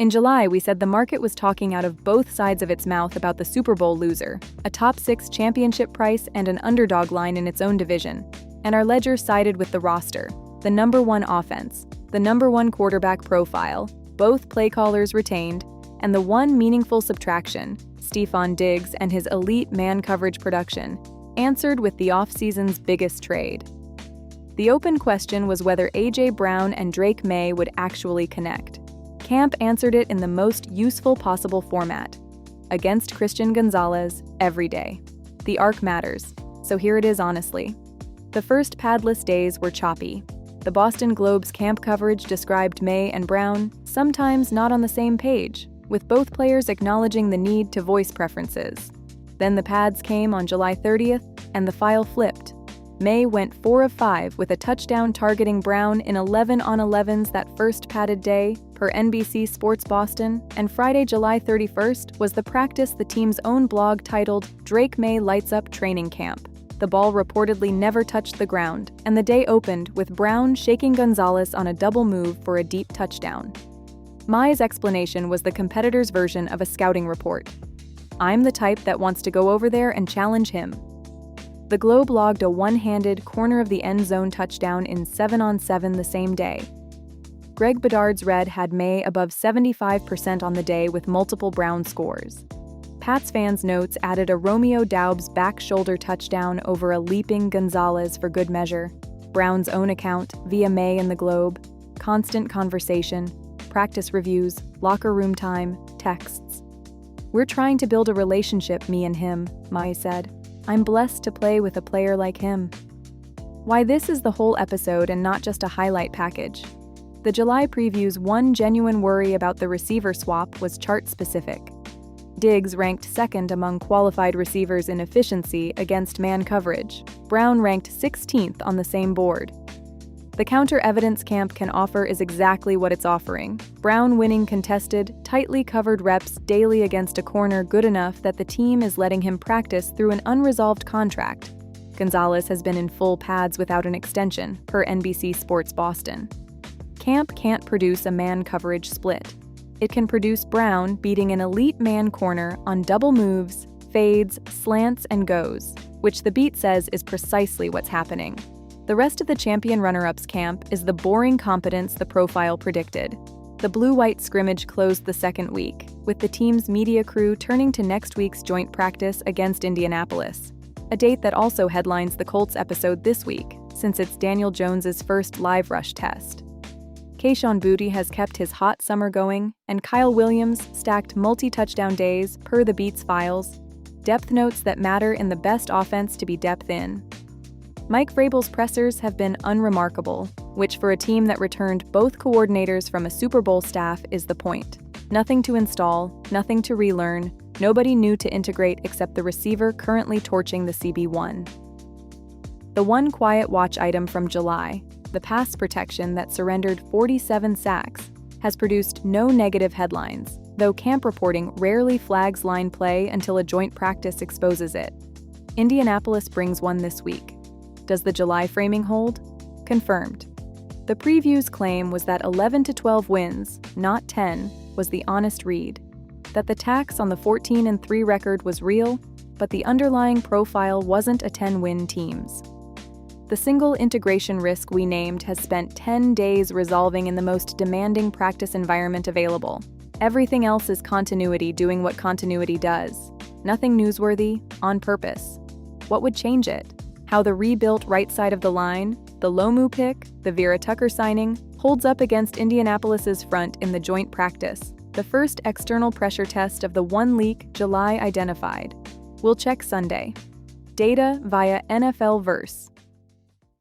In July, we said the market was talking out of both sides of its mouth about the Super Bowl loser, a top 6 championship price and an underdog line in its own division. And our ledger sided with the roster, the number 1 offense, the number 1 quarterback profile, both play callers retained, and the one meaningful subtraction, Stefon Diggs and his elite man coverage production, answered with the offseason's biggest trade. The open question was whether A.J. Brown and Drake Maye would actually connect. Camp answered it in the most useful possible format. Against Christian Gonzalez, every day. The arc matters, so here it is honestly. The first padless days were choppy. The Boston Globe's camp coverage described Maye and Brown, sometimes not on the same page, with both players acknowledging the need to voice preferences. Then the pads came on July 30th, and the file flipped. Maye went 4 of 5 with a touchdown targeting Brown in 11-on-11s that first padded day, per NBC Sports Boston, and Friday, July 31st, was the practice the team's own blog titled "Drake Maye Lights Up Training Camp." The ball reportedly never touched the ground, and the day opened with Brown shaking Gonzalez on a double move for a deep touchdown. Maye's explanation was the competitor's version of a scouting report. "I'm the type that wants to go over there and challenge him." The Globe logged a one-handed corner-of-the-end-zone touchdown in 7-on-7 the same day. Greg Bedard's Red had Maye above 75% on the day with multiple Brown scores. Pats fans' notes added a Romeo Doubs back shoulder touchdown over a leaping Gonzalez for good measure. Brown's own account, via Maye and the Globe, constant conversation, practice reviews, locker room time, texts. "We're trying to build a relationship, me and him," Maye said. "I'm blessed to play with a player like him." Why this is the whole episode and not just a highlight package. The July preview's one genuine worry about the receiver swap was chart-specific. Diggs ranked second among qualified receivers in efficiency against man coverage. Brown ranked 16th on the same board. The counter-evidence camp can offer is exactly what it's offering. Brown winning contested, tightly covered reps daily against a corner good enough that the team is letting him practice through an unresolved contract. Gonzalez has been in full pads without an extension, per NBC Sports Boston. Camp can't produce a man coverage split. It can produce Brown beating an elite man corner on double moves, fades, slants, and goes, which the beat says is precisely what's happening. The rest of the champion runner-ups camp is the boring competence the profile predicted. The blue-white scrimmage closed the second week, with the team's media crew turning to next week's joint practice against Indianapolis, a date that also headlines the Colts episode this week, since it's Daniel Jones's first live rush test. Kayshon Boutte has kept his hot summer going, and Kyle Williams stacked multi-touchdown days per the Beats files, depth notes that matter in the best offense to be depth in. Mike Vrabel's pressers have been unremarkable, which for a team that returned both coordinators from a Super Bowl staff is the point. Nothing to install, nothing to relearn, nobody new to integrate except the receiver currently torching the CB1. The one quiet watch item from July, the pass protection that surrendered 47 sacks, has produced no negative headlines, though camp reporting rarely flags line play until a joint practice exposes it. Indianapolis brings one this week. Does the July framing hold? Confirmed. The preview's claim was that 11 to 12 wins, not 10, was the honest read. That the tax on the 14-3 record was real, but the underlying profile wasn't a 10-win team's. The single integration risk we named has spent 10 days resolving in the most demanding practice environment available. Everything else is continuity doing what continuity does. Nothing newsworthy, on purpose. What would change it? How the rebuilt right side of the line, the Lomu pick, the Vera Tucker signing, holds up against Indianapolis's front in the joint practice, the first external pressure test of the one leak July identified. We'll check Sunday. Data via NFL Verse.